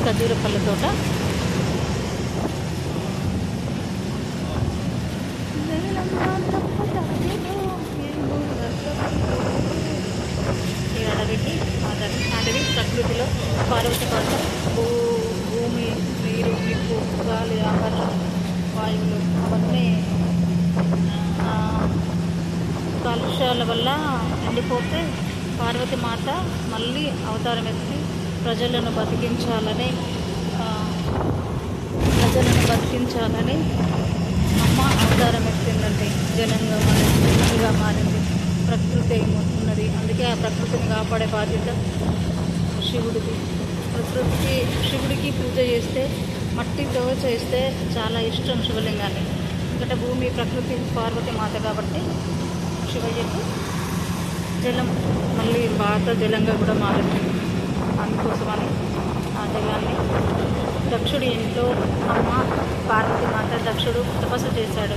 ఖర్జూర పళ్ళ తోట. ఈ అడవికి అడవి ప్రకృతిలో పార్వతి పాట భూమి, నీరు, నిప్పు, గాలి, ఆకాశం, వాయువులు అవన్నీ కాలుష్యాల వల్ల ఎండిపోతే పార్వతి మాత మళ్ళీ అవతారం ఎత్తి ప్రజలను బతికించాలని అమ్మ అవతారం ఎత్తిందండి. జనంగా మారింది. ప్రకృతి ఉన్నది, అందుకే ఆ ప్రకృతిని కాపాడే బాధ్యత శివుడికి. శివుడికి పూజ చేస్తే మట్టితో చేస్తే చాలా ఇష్టం శివలింగాన్ని. ఎందుకంటే భూమి, ప్రకృతి, పార్వతి మాత కాబట్టి శివయ్యకు జలం మళ్ళీ పాత జలంగా కూడా మారింది. అందుకోసమని ఆ జలాన్ని దక్షుడి ఇంట్లో అమ్మ పార్వతి మాత దక్షుడు తపస్సు చేశాడు.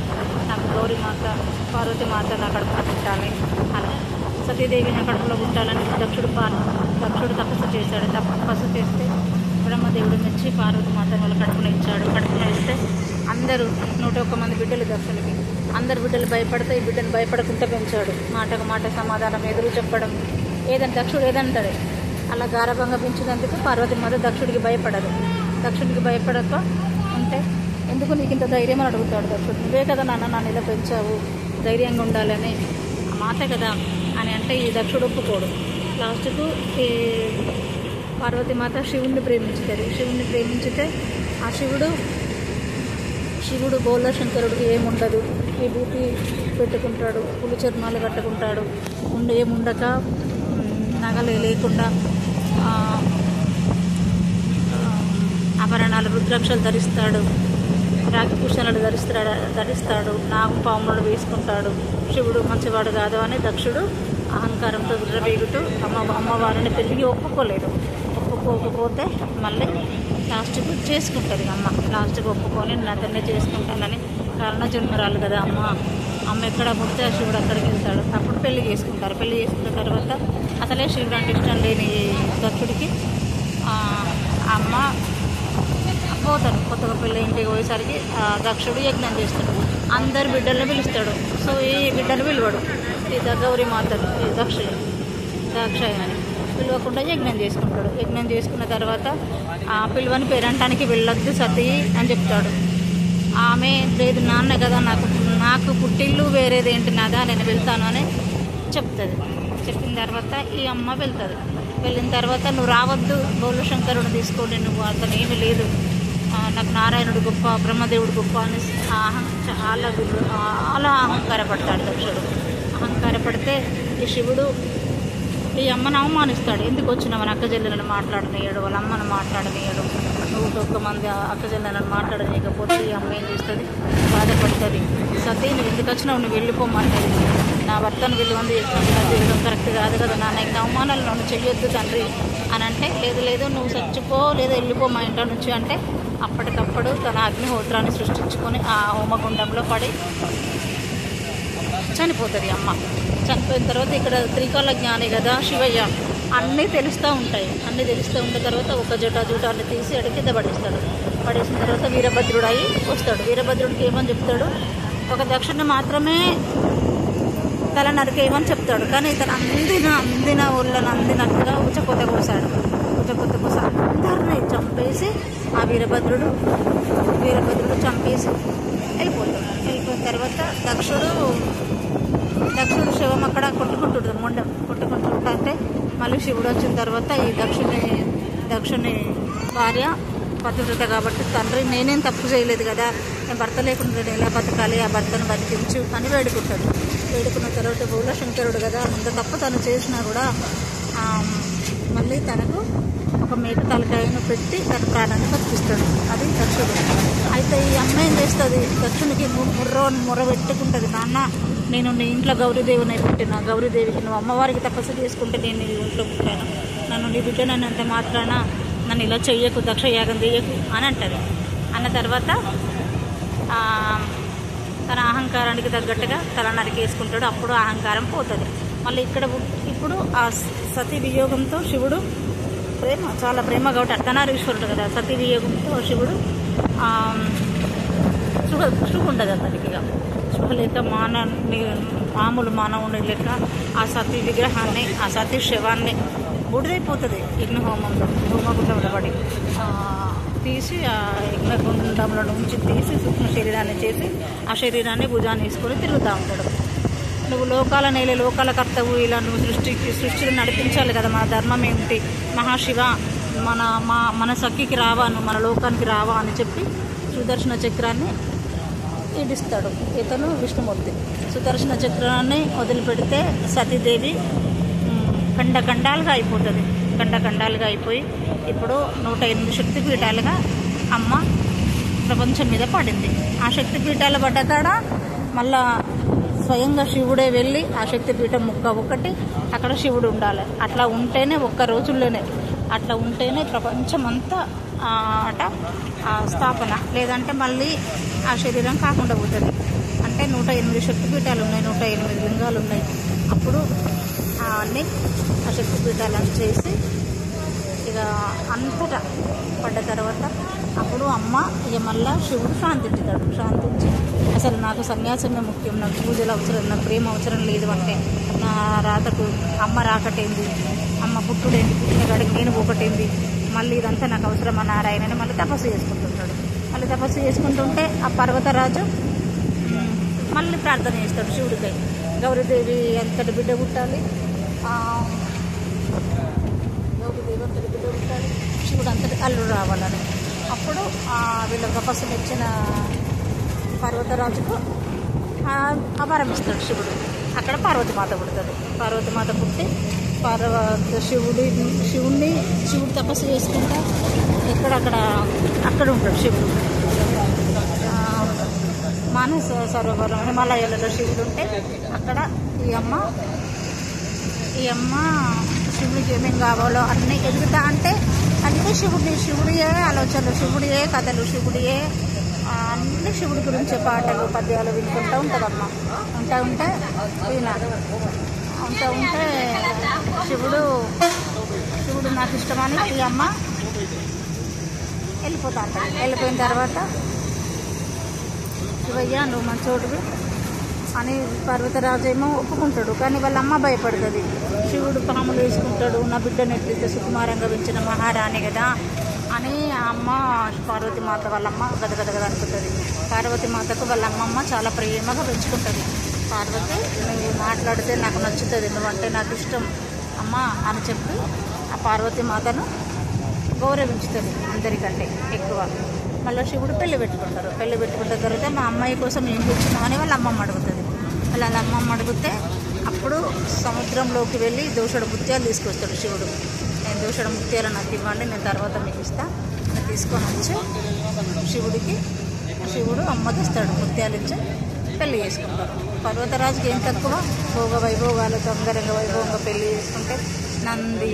నాకు గౌరీ మాత, పార్వతి మాత నా కడుపులో పుట్టాలి, అలా సతీదేవి నా కడుపులో పుట్టాలని దక్షుడు తపస్సు చేశాడు. తపస్సు చేస్తే బ్రహ్మదేవుడు మెచ్చి పార్వతి మాత వాళ్ళ కడుపున ఇచ్చాడు. కడుపున ఇస్తే అందరూ 101 మంది బిడ్డలు దక్షునికి. అందరు బిడ్డలు భయపడితే ఈ బిడ్డను భయపడకుండా పెంచాడు. మాటకు మాట సమాధానం, ఎదురు చెప్పడం, దక్షుడు ఏదంటాడు అలా గారభంగా పెంచినందుకు పార్వతి మాత దక్షుడికి భయపడదు. దక్షుడికి భయపడక ఉంటే ఎందుకు నీకు ఇంత ధైర్యం అని అడుగుతాడు దక్షుడు. నువ్వే కదా నన్ను ఇలా పెంచావు, ధైర్యంగా ఉండాలని, మాట కదా అని అంటే ఈ దక్షుడు ఒప్పుకోడు. లాస్ట్కు ఈ పార్వతి మాత శివుణ్ణి ప్రేమించుతుంది. శివుణ్ణి ప్రేమించితే ఆ శివుడు బోల శంకరుడికి ఏముండదు, విభూతి పెట్టుకుంటాడు, పులి చర్మాలు కట్టుకుంటాడు, ఏముండక నగలు లేకుండా ఆభరణాలు, రుద్రాక్షలు ధరిస్తాడు, రాగి భూషణాలు ధరిస్తాడు, నాగపాములు వేసుకుంటాడు. శివుడు మంచివాడు కాదు అని దక్షుడు అహంకారంతో విర్రవీగుతూ అమ్మవారిని తిరిగి ఒప్పుకోకపోతే మళ్ళీ లాస్ట్కు చేసుకుంటుంది అమ్మ. లాస్ట్కి ఒప్పుకొని నేను అతన్నే చేసుకుంటానని, కారణ జన్మరాలు కదా అమ్మ ఎక్కడ పుడితే శివుడు అక్కడికి వెళ్తాడు. అప్పుడు పెళ్లి చేసుకుంటారు. పెళ్లి చేసుకున్న తర్వాత అసలే శివుడు అంటే ఇష్టం లేని దక్షుడికి అమ్మ పోతాడు. కొత్తగా పెళ్ళి ఇంటికి పోయేసరికి దక్షుడు యజ్ఞం చేస్తాడు. అందరు బిడ్డలను పిలుస్తాడు. సో ఈ బిడ్డను పిలవడు. ఈ గౌరీ మాతను దాక్షాయని పిలవకుండా యజ్ఞం చేసుకుంటాడు. యజ్ఞం చేసుకున్న తర్వాత పిలువని పేరంటానికి వెళ్ళొద్దు సతీ అని చెప్తాడు. ఆమె లేదు నాన్న కదా, నాకు పుట్టిల్లు వేరేదేంటి నాదా, నేను వెళ్తాను అని చెప్తుంది. చెప్పిన తర్వాత ఈ అమ్మ వెళ్తుంది. వెళ్ళిన తర్వాత నువ్వు రావద్దు, బోలు శంకరుడు తీసుకోండి, నువ్వు అతను ఏమీ లేదు, నాకు నారాయణుడు గొప్ప, బ్రహ్మదేవుడు గొప్ప అని చాలా అహంకారపడతాడు దక్షుడు. అహంకారపడితే ఈ శివుడు ఈ అమ్మను అవమానిస్తాడు. ఎందుకు వచ్చినామని అక్కజెల్లెలను మాట్లాడనీయడు, వాళ్ళ అమ్మను మాట్లాడనీయడు. 101 మంది అక్కజెల్లెలను మాట్లాడనీయకపోతే ఈ అమ్మ ఏం చేస్తుంది, బాధపడుతుంది. సతీ నువ్వు ఎందుకు వచ్చినావు, నువ్వు వెళ్ళిపోమంటది. నా భర్తను విలువంది చేయడం కరెక్ట్ కాదు కదా నాన్న, ఇంత అవమానాలు నన్ను చెయ్యొద్దు తండ్రి అని అంటే, లేదు నువ్వు చచ్చిపో, లేదా వెళ్ళిపో మా ఇంట్లో నుంచి అంటే అప్పటికప్పుడు తన అగ్నిహోత్రాన్ని సృష్టించుకొని ఆ హోమగుండంలో పడి చనిపోతుంది అమ్మ. చనిపోయిన తర్వాత ఇక్కడ త్రికాల జ్ఞాని కదా శివయ్య, అన్నీ తెలుస్తూ ఉంటాయి. అన్నీ తెలుస్తూ ఉన్న తర్వాత ఒక జటాన్ని తీసి అడిగి కింద పడేసిన తర్వాత వీరభద్రుడు అయి వస్తాడు. వీరభద్రుడికి ఏమని చెప్తాడు, ఒక దక్షుడిని మాత్రమే తల నరికేయమని చెప్తాడు. కానీ ఇతను అందిన ఊళ్ళను అందినట్టుగా ఉచ్చకొత్త కోసాడు. అందరినీ చంపేసి ఆ వీరభద్రుడు చంపేసి వెళ్ళిపోతాడు. వెళ్ళిపోయిన తర్వాత దక్షుడు శివం అక్కడ కొట్టుకుంటుంటుంది. కొట్టుకుంటుంటే మళ్ళీ శివుడు వచ్చిన తర్వాత ఈ దక్షుని భార్య పతివ్రత కాబట్టి తండ్రి నేనేం తప్పు చేయలేదు కదా, నేను భర్త లేకుండా నేను ఎలా బతకాలి, ఆ భర్తను బతికించు అని వేడుకుంటాడు. వేడుకున్న తర్వాత బోల శంకరుడు కదా, అంత తప్పు తను చేసినా కూడా మళ్ళీ తనకు ఒక మేక తలకాయను పెట్టి తన ప్రాణాన్ని బతికిస్తాడు. అది దక్షుడు. అయితే ఈ అమ్మ ఏం చేస్తుంది, దక్షునికి ముర్ర పెట్టుకుంటుంది, నాన్న నేను నీ ఇంట్లో గౌరీదేవిని పుట్టిన, గౌరీదేవికి నువ్వు అమ్మవారికి తపస్సు చేసుకుంటే నేను నీ ఇంట్లో పుట్టాను, నన్ను నీ బిడ్డనని అంత మాత్రాన నన్ను ఇలా చెయ్యకు, దక్ష యాగం చెయ్యకు అని అంటుంది. అన్న తర్వాత తన అహంకారానికి తగ్గట్టుగా తల నరికేసుకుంటాడు. అప్పుడు అహంకారం పోతుంది. మళ్ళీ ఇప్పుడు ఆ సతీ వియోగంతో శివుడు ప్రేమ, చాలా ప్రేమ కాబట్టి అర్ధనారీశ్వరుడు కదా. సతీ వియోగంతో శివుడు స్పృహ ఉండదు అతనికి. ఇక స్పృహ లేక మామూలు మానవుని లెక్క ఆ సతీ విగ్రహాన్ని, ఆ సతీ శవాన్ని బూడిదైపోతుంది హోమగుండంలో పడి తీసి, ఆ యజ్ఞగుండంలో నుంచి తీసి సూక్ష్మ శరీరాన్ని చేసి ఆ శరీరాన్ని భుజాన్ని వేసుకొని తిరుగుతూ ఉంటాడు. నువ్వు లోకాల నేల లోకాల కర్తవు, ఇలా నువ్వు సృష్టిని నడిపించాలి కదా, మన ధర్మం ఏమిటి, మహాశివ మన సఖికి రావా, నువ్వు మన లోకానికి రావా అని చెప్పి సుదర్శన చక్రాన్ని ఈడిస్తాడు ఇతను విష్ణుమూర్తి. సుదర్శన చక్రాన్ని వదిలిపెడితే సతీదేవి ఖండాలుగా అయిపోతుంది. ఖండాలుగా అయిపోయి ఇప్పుడు 108 శక్తిపీఠాలుగా అమ్మ ప్రపంచం మీద పడింది. ఆ శక్తిపీఠాలు పడ్డ కాడ మళ్ళా స్వయంగా శివుడే వెళ్ళి ఆ శక్తిపీఠం ఒకటి అక్కడ శివుడు ఉండాలి. అట్లా ఉంటేనే ఒక్క రోజుల్లోనే అట్లా ఉంటేనే ప్రపంచమంతా స్థాపన, లేదంటే మళ్ళీ ఆ శరీరం కాకుండా పోతుంది. అంటే 108 శక్తిపీఠాలు ఉన్నాయి, 108 లింగాలు ఉన్నాయి. అప్పుడు అన్నీ ఆ శక్తిపీఠాలను చేసి ఇక అంతటా పడ్డ తర్వాత అప్పుడు అమ్మ ఇక మళ్ళీ శివుడు శాంతించి అసలు నాకు సన్యాసమే ముఖ్యం, నాకు పూజలు అవసరం, నాకు ప్రేమ అవసరం లేదు అంటే, నా రాతకు అమ్మ రాకటేంది, అమ్మ పుట్టుడేంది, పుట్టినగాడికి నేను ఒకటేంది, మళ్ళీ ఇదంతా నాకు అవసరమా నారాయణని మళ్ళీ తపస్సు చేసుకుంటుంటాడు. మళ్ళీ తపస్సు చేసుకుంటుంటే ఆ పర్వతరాజు మళ్ళీ ప్రార్థన చేస్తాడు శివుడికై, గౌరీదేవి అంతటి బిడ్డ పుట్టాలి, గౌరీదేవి అంతటి బిడ్డ పుట్టాలి, శివుడు అంతటి అల్లుడు రావాలని. అప్పుడు వీళ్ళ తపస్సు మెచ్చిన పర్వతరాజుకు అభరమిస్తాడు శివుడు. అక్కడ పార్వతీమాత పుడుతుంది. పార్వతీమాత పుట్టి శివుడు తపస్సు చేసుకుంటా అక్కడ ఉంటాడు శివుడు. మానస సరోవరం హిమాలయాలలో శివుడు ఉంటే అక్కడ ఈ అమ్మ శివుడికి ఏమేమి కావాలో అన్నీ ఎదుగుతా అంటే అన్నీ శివుడియే ఆలోచనలు, శివుడియే కథలు, శివుడియే అన్ని శివుడి గురించే పాటలు పద్యాలు వినుకుంటూ ఉంటుందమ్మ. ఉంటే శివుడు నాకు ఇష్టమని ఈ అమ్మ వెళ్ళిపోతా ఉంటాడు. వెళ్ళిపోయిన తర్వాత శివయ్య నువ్వు మంచోడువి అని పర్వతరాజు ఏమో ఒప్పుకుంటాడు. కానీ వాళ్ళ అమ్మ భయపడుతుంది. శివుడు పాములు వేసుకుంటాడు, నా బిడ్డను ఎట్లయితే సుకుమారంగా పెంచిన మహారాణి కదా అని ఆ అమ్మ పార్వతీమాత వాళ్ళమ్మ గదగదగద అనుకుంటుంది. పార్వతీమాతకు వాళ్ళ అమ్మమ్మ చాలా ప్రేమగా పెంచుకుంటుంది. పార్వతి నువ్వు మాట్లాడితే నాకు నచ్చుతుంది, నువ్వంటే నాకు ఇష్టం అమ్మ అని చెప్పి ఆ పార్వతీమాతను గౌరవించుతుంది అందరికంటే ఎక్కువ. మళ్ళీ శివుడు పెళ్లి పెట్టుకుంటారు. పెళ్లి పెట్టుకున్న తర్వాత మా అమ్మాయి కోసం ఏం తెచ్చినామని వాళ్ళ అమ్మమ్మ అడుగుతుంది. వాళ్ళ అమ్మమ్మ అడిగితే అప్పుడు సముద్రంలోకి వెళ్ళి దోషుడు ముత్యాలు తీసుకొస్తాడు శివుడు. నేను దోషుడు ముత్యాలు నాకు ఇవ్వండి, నేను తర్వాత మీకు ఇస్తాను అని తీసుకొని వచ్చి శివుడు అమ్మకి ఇస్తాడు. ముత్యాలు ఇచ్చి పెళ్లి చేసుకుంటారు. పర్వతరాజుకి ఏం తక్కువ, భోగ వైభోగాలతో అంగరంగ వైభవంగా పెళ్లి చేసుకుంటే నంది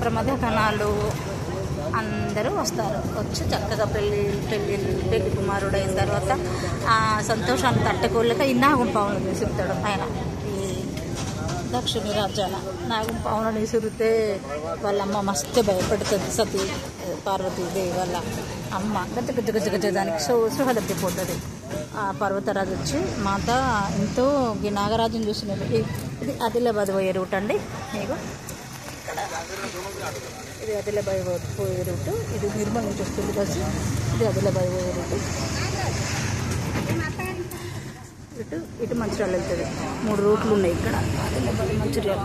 ప్రమద కణాలు అందరూ వస్తారు. వచ్చి చక్కగా పెళ్లి కుమారుడు అయిన తర్వాత ఆ సంతోషాన్ని తట్టుకోలేక ఈ నాగుంపావును విసురుతాడు ఆయన. ఈ దక్షిణ రాజ్యాన నాగుంపావును విసిరితే వాళ్ళ అమ్మ మస్తు భయపడుతుంది. సతీ పార్వతీదేవి వాళ్ళ అమ్మ గజ దానికి సృహ తప్పిపోతుంది. ఆ పర్వతరాజు వచ్చి మాత ఎంతో ఈ నాగరాజుని చూసినది. ఇది ఆదిలాబాద్ పోయే రూట్ అండి. మీకు ఇది ఆదిలాబాద్ పోయే రూటు. ఇది నిర్మల్ నుంచి వస్తుంది బస్సు. ఇది ఆదిలాబాద్ పోయే రూటు. ఇటు మంచిర్యాల వెళ్తుంది. 3 రూట్లు ఉన్నాయి ఇక్కడ. ఆదిలాబాద్ మంచిర్యాల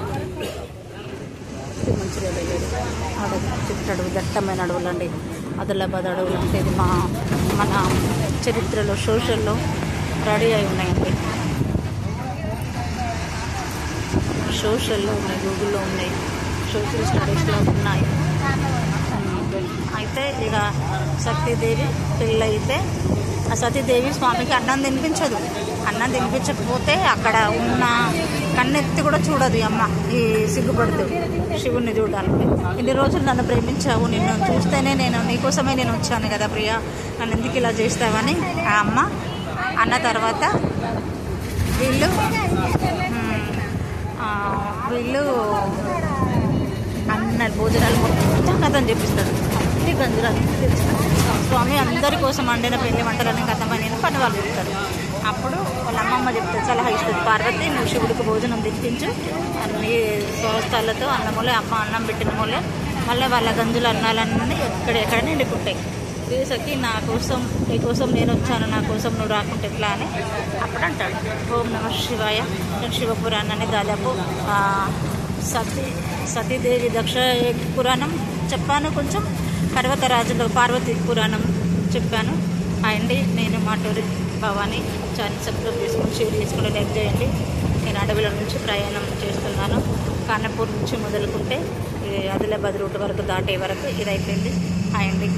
వెళ్ళేది. అడవి దట్టమైన అడవులు అండి. ఆదిలాబాద్ అడవులు అంటే ఇది మన చరిత్రలో సోషల్లో రెడీ అయి ఉన్నాయండి. సోషల్లో ఉన్నాయి, గూగుల్లో ఉన్నాయి, సోషల్ స్టడీస్లో ఉన్నాయి. అయితే ఇక సతీదేవి పెళ్ళైతే ఆ సతీదేవి స్వామికి అన్నం తినిపించదు. అన్నం తినిపించకపోతే అక్కడ ఉన్న కన్నెత్తి కూడా చూడదు ఈ అమ్మ, ఈ సిగ్గుపడుతూ శివుణ్ణి చూడడానికి. ఇన్ని రోజులు నన్ను ప్రేమించావు, నిన్ను చూస్తేనే నీకోసమే నేను వచ్చాను కదా ప్రియా, నన్ను ఎందుకు ఇలా చేస్తావని ఆ అమ్మ అన్న తర్వాత వీళ్ళు అన్న భోజనాలు మొత్తం కథం చెప్పిస్తాడు. అన్ని గంజులు అన్నీ తెచ్చిస్తాడు. స్వామి అందరి కోసం వండిన పిండి వంటలన్నీ కథమని పని వాళ్ళు చెప్తారు. అప్పుడు వాళ్ళ అమ్మమ్మ చెప్తుంది, సలహా ఇస్తుంది, పార్వతి నువ్వు శివుడికి భోజనం తెప్పించు, అన్ని స్వస్థాలతో అన్నమూలే అమ్మ అన్నం పెట్టిన మూలే మళ్ళీ వాళ్ళ గంజులు అన్నాలన్నీ ఎక్కడెక్కడ నిండుకుంటాయి. దేశకి నా కోసం నీకోసం నేను వచ్చాను, నా కోసం నువ్వు రాకుంటే ఎట్లా అని అప్పుడు అంటాడు. ఓం నమ శివాయ. శివపురాణాన్ని దాదాపు సతీదేవి దక్ష పురాణం చెప్పాను, కొంచెం పర్వతరాజులో పార్వతి పురాణం చెప్పాను. అండి నేను మాటూరి భవాని ఛానల్ సబ్స్క్రైబ్ చేసుకొని షేర్ చేసుకుని లైక్ చేయండి. నేను అడవిలో నుంచి ప్రయాణం చేస్తున్నాను. కానపూర్ నుంచి మొదలుకుంటే ఆదిలాబాద్ రూట్ వరకు దాటే వరకు ఇది అయిపోయింది. అండి